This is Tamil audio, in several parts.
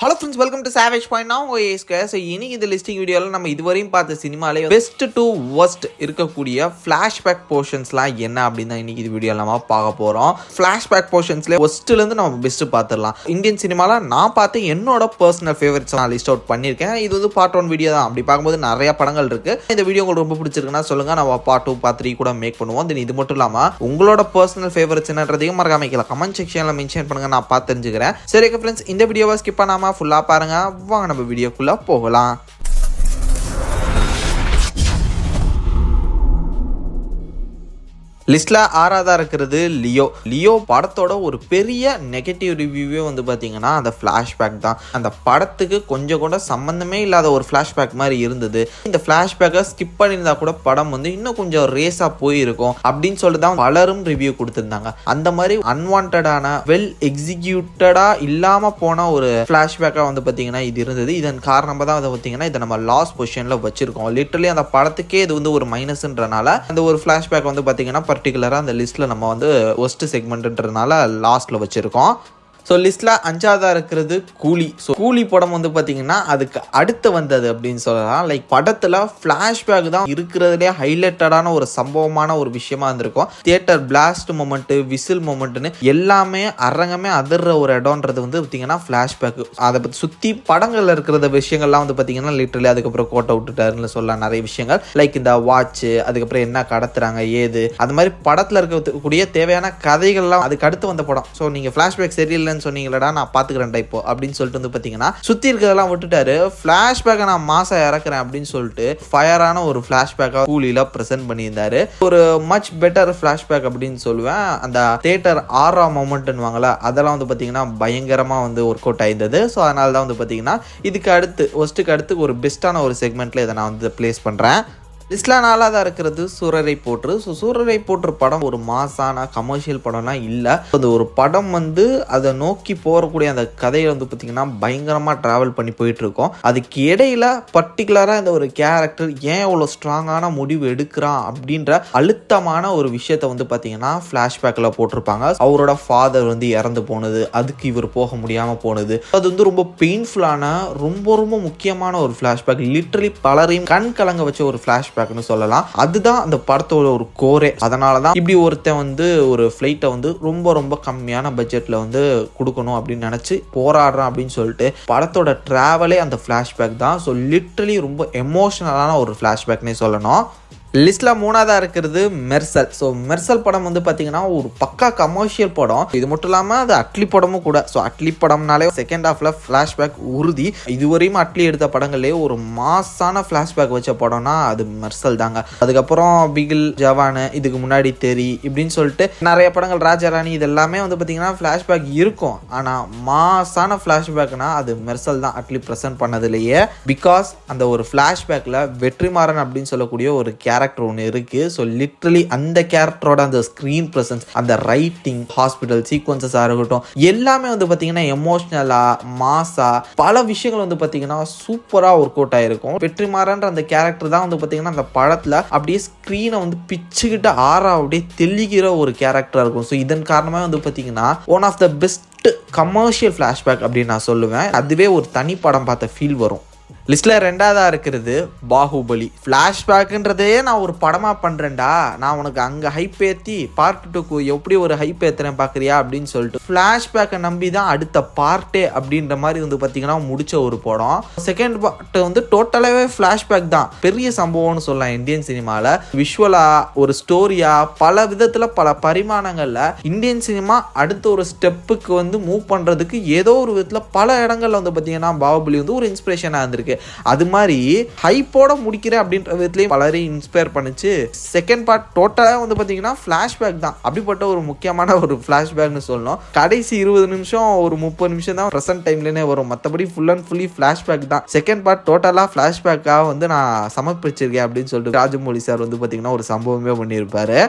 Hello friends, welcome to savage point. நான் உங்கள் ஏஸ்கர். ஸோ இன்னைக்கு இந்த லிஸ்டிங் வீடியோவில் நம்ம இதுவரையும் பார்த்த சினிமாலே பெஸ்ட் டு ஒர்ஸ்ட் இருக்கக்கூடிய ஃப்ளாஷ்பேக் போர்ஷன்ஸ்லாம் என்ன அப்படின்னு தான் இன்னைக்கு இது வீடியோவில் நம்ம பார்க்க போகிறோம். ஃப்ளாஷ்பேக் போர்ஷன்ஸ்லேயே ஒஸ்ட்லேருந்து நம்ம பெஸ்ட்டு பார்த்துடலாம். இந்தியன் சினிமாவில் நான் பார்த்து என்னோட பர்சனல் ஃபேவரட்ஸ் நான் லிஸ்ட் அவுட் பண்ணியிருக்கேன். இது வந்து பார்ட் 1 வீடியோ தான். அப்படி பார்க்கும்போது நிறைய படங்கள் இருக்குது. இந்த வீடியோ உங்களுக்கு ரொம்ப பிடிச்சிருக்குன்னா சொல்லுங்கள், நம்ம பார்ட் 2 பார்ட் 3 கூட மேக் பண்ணுவோம். தென் இது மட்டும் இல்லாமல் உங்களோட பர்சனல் ஃபேவரட்ஸ் என்னன்றதையும் மறக்காம கமெண்ட் செக்ஷனில் மென்ஷன் பண்ணுங்கள், நான் பார்த்து தெரிஞ்சுக்கிறேன். சரி ஃப்ரெண்ட்ஸ், இந்த வீடியோவை ஸ்கிப் பண்ணாமல் ஃபுல்லா பாருங்க. வாங்க நம்ம வீடியோக்குள்ள போகலாம். லிஸ்ட்ல 6ஆவதா இருக்கிறது லியோ படத்தோட ஒரு பெரிய நெகட்டிவ் ரிவ்யூவே வந்து பார்த்தீங்கன்னா அந்த ஃப்ளாஷ்பேக் தான். அந்த படத்துக்கு கொஞ்சம் கூட சம்மந்தமே இல்லாத ஒரு ஃப்ளாஷ்பேக் மாதிரி இருந்தது. இந்த ஃப்ளாஷ்பேக்கை ஸ்கிப் பண்ணியிருந்தா கூட படம் வந்து இன்னும் கொஞ்சம் ரேஸாக போயிருக்கும் அப்படின்னு சொல்லிட்டு தான் பலரும் ரிவ்யூ கொடுத்துருந்தாங்க. அந்த மாதிரி அன்வான்டான வெல் எக்ஸிக்யூட்டடா இல்லாமல் போன ஒரு ஃப்ளாஷ்பேக்காக வந்து பார்த்தீங்கன்னா இது இருந்தது. இதன் காரணமாக தான் வந்து பார்த்தீங்கன்னா இதை நம்ம லாஸ்ட் பொசிஷனில் வச்சிருக்கோம். லிட்டரலி அந்த படத்துக்கே இது வந்து ஒரு மைனஸ்ன்றனால அந்த ஒரு ஃப்ளாஷ்பேக் வந்து பார்த்தீங்கன்னா பர்டிகுலராக அந்த லிஸ்ட்டில் நம்ம வந்து ஒஸ்ட் செக்மெண்ட்ன்றதுனால லாஸ்ட்டில் வச்சுருக்கோம். ஸோ லிஸ்ட்டில் 5ஆவதா இருக்கிறது கூலி. ஸோ கூலி படம் வந்து பார்த்தீங்கன்னா அதுக்கு அடுத்து வந்தது அப்படின்னு சொல்லலாம். லைக் படத்தில் ஃப்ளாஷ்பேக் தான் இருக்கிறதுலே ஹைலைட்டடான ஒரு சம்பவமான ஒரு விஷயமா இருந்திருக்கும். தியேட்டர் பிளாஸ்ட் மொமெண்ட்டு, விசில் மொமெண்ட்டுன்னு எல்லாமே அரங்கமே அதிர்ற ஒரு இடம்ன்றது வந்து பார்த்தீங்கன்னா ஃப்ளாஷ்பேக். அதை பற்றி சுற்றி படங்களில் இருக்கிற விஷயங்கள்லாம் வந்து பார்த்தீங்கன்னா லிட்டரலி அதுக்கப்புறம் கோட்டை விட்டுட்டாருன்னு சொல்லலாம். நிறைய விஷயங்கள் லைக் இந்த வாட்ச்சு, அதுக்கப்புறம் என்ன கடத்துறாங்க ஏது, அது மாதிரி படத்தில் இருக்கக்கூடிய தேவையான கதைகள்லாம் அதுக்கு அடுத்து வந்த படம். ஸோ நீங்கள் ஃப்ளாஷ்பேக் சரியில்லை சொன்னீங்களடா, நான் பாத்துக்கிறேன் இப்போ அப்படின்னு சொல்லிட்டு வந்து பாத்தீங்கன்னா சுத்தி இருக்கிறதெல்லாம் விட்டுட்டாரு. ஃபிளாஷ்பேக்கை நான் மாசா இறக்குறேன் அப்படின்னு சொல்லிட்டு ஃபயரான ஒரு ஃபிளாஷ்பேக்கா கூலியில பிரசன்ட் பண்ணியிருந்தாரு. ஒரு மச் பெட்டர் ஃபிளாஷ்பேக் அப்படின்னு சொல்லுவேன். அந்த தியேட்டர் ஆரா மொமெண்ட்னு வாங்கல, அதெல்லாம் வந்து பாத்தீங்கன்னா பயங்கரமா வந்து ஒர்க் அவுட் ஆயிருந்தது. ஸோ அதனால தான் வந்து பாத்தீங்கன்னா இதுக்கு அடுத்து ஒஸ்ட்டுக்கு அடுத்து ஒரு பெஸ்டான ஒரு செக்மெண்ட்ல இதை நான் வந்து பிளேஸ் பண்றேன். லிஸ்ட்ல 4ஆவதா இருக்கிறது சூரரை போற்று. ஸோ சூரரை போற்று படம் ஒரு மாசான கமர்ஷியல் படம்னா இல்லை. அது ஒரு படம் வந்து அதை நோக்கி போகக்கூடிய அந்த கதையை வந்து பார்த்தீங்கன்னா பயங்கரமாக ட்ராவல் பண்ணி போயிட்டு இருக்கோம். அதுக்கு இடையில பர்டிகுலராக இந்த ஒரு கேரக்டர் ஏன் அவ்வளோ ஸ்ட்ராங்கான முடிவு எடுக்கிறான் அப்படின்ற அழுத்தமான ஒரு விஷயத்த வந்து பார்த்தீங்கன்னா ஃப்ளாஷ்பேக்கில் போட்டிருப்பாங்க. அவரோட ஃபாதர் வந்து இறந்து போனது, அதுக்கு இவர் போக முடியாமல் போனது, அது வந்து ரொம்ப பெயின்ஃபுல்லான ரொம்ப முக்கியமான ஒரு ஃப்ளாஷ்பேக். லிட்டரலி பலரையும் கண் கலங்க வச்ச ஒரு ஃப்ளாஷ்பேக் சொல்லலாம். அதுதான் அந்த படத்தோட ஒரு கோரே. அதனாலதான் இப்படி ஒருத்தன் வந்து ஒரு ஃபிளைட்டை வந்து ரொம்ப கம்மியான பட்ஜெட்ல வந்து கொடுக்கணும் அப்படின்னு நினைச்சு போராடுறான் அப்படின்னு சொல்லிட்டு படத்தோட டிராவலே அந்த ஃபிளாஷ்பேக் தான். ஸோ லிட்டரலி ரொம்ப எமோஷனலான ஒரு ஃபிளாஷ்பேக்னே சொல்லணும். லிஸ்ட்ல 3ஆவதா இருக்கிறது மெர்சல். ஸோ மெர்சல் படம் வந்து பார்த்தீங்கன்னா ஒரு பக்கா கமர்ஷியல் படம். இது மட்டும் இல்லாமல் அது அட்லி படமும் கூட. ஸோ அட்லி படம்னாலே செகண்ட் ஹாஃப்ல ஃப்ளாஷ்பேக் உறுதி. இதுவரையும் அட்லி எடுத்த படங்களே ஒரு மாசான ஃப்ளாஷ்பேக் வச்ச படம்னா அது மெர்சல் தாங்க. அதுக்கப்புறம் பிகில், ஜவானு, இதுக்கு முன்னாடி தெரி இப்படின்னு சொல்லிட்டு நிறைய படங்கள், ராஜாராணி, இது எல்லாமே வந்து பார்த்தீங்கன்னா ஃப்ளாஷ்பேக் இருக்கும். ஆனால் மாசான ஃப்ளாஷ்பேக்னா அது மெர்சல் தான் அட்லி ப்ரெசென்ட் பண்ணதுலேயே. பிகாஸ் அந்த ஒரு ஃப்ளாஷ்பேக்கில் வெற்றிமாறன் அப்படின்னு சொல்லக்கூடிய ஒரு கேரக்டர் ஒன்று இருக்கு. ஸோ லிட்ரலி அந்த கேரக்டரோட அந்த ஸ்க்ரீன் ப்ரெசன்ஸ், அந்த ரைட்டிங், ஹாஸ்பிட்டல் சீக்வன்சஸாக இருக்கட்டும், எல்லாமே வந்து பார்த்தீங்கன்னா எமோஷ்னலா மாசா பல விஷயங்கள் வந்து பார்த்தீங்கன்னா சூப்பராக ஒர்க் அவுட் ஆயிருக்கும். வெற்றிமாறன்ற அந்த கேரக்டர் தான் வந்து பார்த்தீங்கன்னா அந்த படத்தில் அப்படியே ஸ்க்ரீனை வந்து பிச்சுக்கிட்டு ஆறா அப்படியே தெளிகிற ஒரு கேரக்டராக இருக்கும். ஸோ இதன் காரணமாக வந்து பார்த்தீங்கன்னா one of the best commercial flashback அப்படின்னு நான் சொல்லுவேன். அதுவே ஒரு தனி படம் பார்த்த ஃபீல் வரும். லிஸ்ட்ல 2ஆவதா இருக்கிறது பாகுபலி. ஃப்ளாஷ்பேக்ன்றதே நான் ஒரு படமா பண்றேன்டா, நான் உனக்கு அங்க ஹைப் ஏத்தி பார்ட் 2க்கு எப்படி ஒரு ஹைப் ஏத்துறேன் பாக்குறியா அப்படின்னு சொல்லிட்டு ஃப்ளாஷ்பேக்கை நம்பி தான் அடுத்த பார்ட்டே அப்படின்ற மாதிரி வந்து பாத்தீங்கன்னா முடிச்ச ஒரு படம். செகண்ட் பார்ட் வந்து டோட்டலாவே ஃப்ளாஷ்பேக் தான். பெரிய சம்பவம்னு சொல்லலாம் இந்தியன் சினிமால. விஷுவலா, ஒரு ஸ்டோரியா, பல விதத்துல பல பரிமாணங்கள்ல இந்தியன் சினிமா அடுத்த ஒரு ஸ்டெப்புக்கு வந்து மூவ் பண்றதுக்கு ஏதோ ஒரு விதத்துல பல இடங்கள்ல வந்து பாத்தீங்கன்னா பாகுபலி வந்து ஒரு இன்ஸ்பிரேஷனா இருந்திருக்கு. அது மாதிரி ஹைப்போட முடிக்கிறேன் அப்படின்ற விதத்துலயும் பலரையும் இன்ஸ்பயர் பண்ணிச்சு. செகண்ட் பார்ட் டோட்டலா வந்து பாத்தீங்கன்னா ஃபிளாஷ்பேக் தான். அப்படிப்பட்ட ஒரு முக்கியமான ஒரு ஃபிளாஷ்பேக்னு சொல்லணும். கடைசி 20 நிமிஷம் ஒரு 30 நிமிஷம் தான் ப்ரெசென்ட் டைம்லயே வரும். மற்றபடி ஃபுல் அண்ட் ஃபுல்லி ஃபிளாஷ்பேக் தான். செகண்ட் பார்ட் டோட்டலா ஃபிளாஷ்பேக்காக வந்து நான் சமர்ப்பிச்சிருக்கேன் அப்படின்னு சொல்லிட்டு ராஜமௌழி சார் வந்து பாத்தீங்கன்னா ஒரு சம்பவமே பண்ணியிருப்பாரு.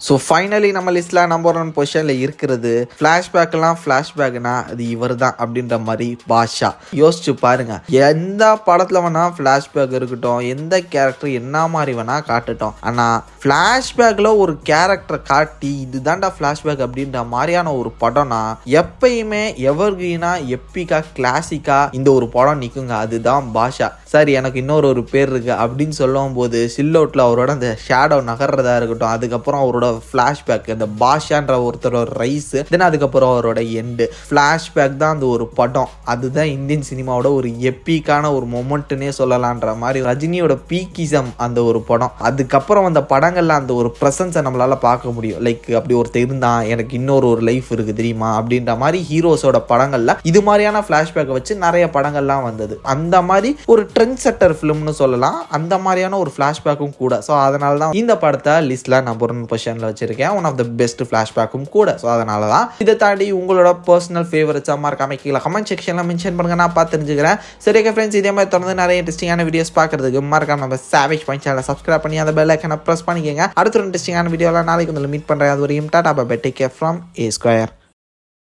ஸோ ஃபைனலி நம்ம லிஸ்ட்டில் நம்பர் 1 பொசிஷனில் இருக்கிறது ஃப்ளாஷ்பேக்னா அது இவர் தான் அப்படின்ற மாதிரி பாஷா. யோசிச்சு பாருங்க, எந்த படத்தில் வேணால் ஃப்ளாஷ்பேக் இருக்கட்டும், எந்த கேரக்டர் என்ன மாதிரி வேணால் காட்டுட்டோம், ஆனால் ஃப்ளாஷ்பேக்கில் ஒரு கேரக்டரை காட்டி இதுதான்டா ஃப்ளாஷ்பேக் அப்படின்ற மாதிரியான ஒரு படம்னா எப்பயுமே எவர்கிரீனா எப்பிக்கா கிளாசிக்கா இந்த ஒரு படம் நிற்குங்க. அதுதான் பாஷா. சார் எனக்கு இன்னொரு பேர் இருக்கு அப்படின்னு சொல்லும் போது சில்லோட்டில் அவரோட அந்த ஷேடோ நகர்றதா இருக்கட்டும், அதுக்கப்புறம் அவரோட ஃப்ளாஷ்பேக் அந்த பாஷான்ற ஒருத்தரோட ரைஸ், தென் அதுக்கப்புறம் அவரோட எண்டு ஃப்ளாஷ்பேக் தான் அந்த ஒரு படம். அதுதான் இந்தியன் சினிமாவோட ஒரு எப்பிக்கான ஒரு மொமெண்ட்னே சொல்லலான்ற மாதிரி ரஜினியோட பீக்கிசம் அந்த ஒரு படம். அதுக்கப்புறம் அந்த படங்கள்ல அந்த ஒரு ப்ரெசன்ஸை நம்மளால பார்க்க முடியும். லைக் அப்படி ஒருத்தர் இருந்தான், எனக்கு இன்னொரு லைஃப் இருக்கு தெரியுமா அப்படின்ற மாதிரி ஹீரோஸோட படங்கள்ல இது மாதிரியான ஃப்ளாஷ்பேக்கை வச்சு நிறைய படங்கள்லாம் வந்தது. அந்த மாதிரி ஒரு ட்ரெண்ட் செட்டர் ஃபிலிம்னு சொல்லலாம், அந்த மாதிரியான ஒரு ஃப்ளாஷ்பேக்கும் கூட. ஸோ அதனால தான் இந்த படத்தை லிஸ்ட்ல நம்பர் 1 பொசிஷன்ல வச்சிருக்கேன். ஒன் ஆஃப் த பெஸ்ட் ஃப்ளாஷ்பேக்கும் கூட. ஸோ அதனால தான் இதை தாண்டி உங்களோட பர்சனல் ஃபேவரட்ஸாக மறக்காம கீழே கமெண்ட் செக்ஷன்ல மென்ஷன் பண்ணுங்க, நான் பார்த்து தெரிஞ்சுக்கிறேன். சரி ஃப்ரெண்ட்ஸ், இதே மாதிரி தொடர்ந்து நிறைய இன்ட்ரெஸ்டிங்கான வீடியோஸ் பார்க்கறதுக்கு மறக்காம நம்ம சாவேஜ் பாயிண்ட் சேனலை சப்ஸ்கிரைப் பண்ணி அந்த பெல் ஐக்கனை ப்ரெஸ் பண்ணிக்கங்க. அடுத்த ஒரு இன்ட்ரெஸ்டிங்கான வீடியோவில் நாளைக்கு வந்து மீட் பண்ணுறேன். அது வரையும் tata bye bye, take care from A Square.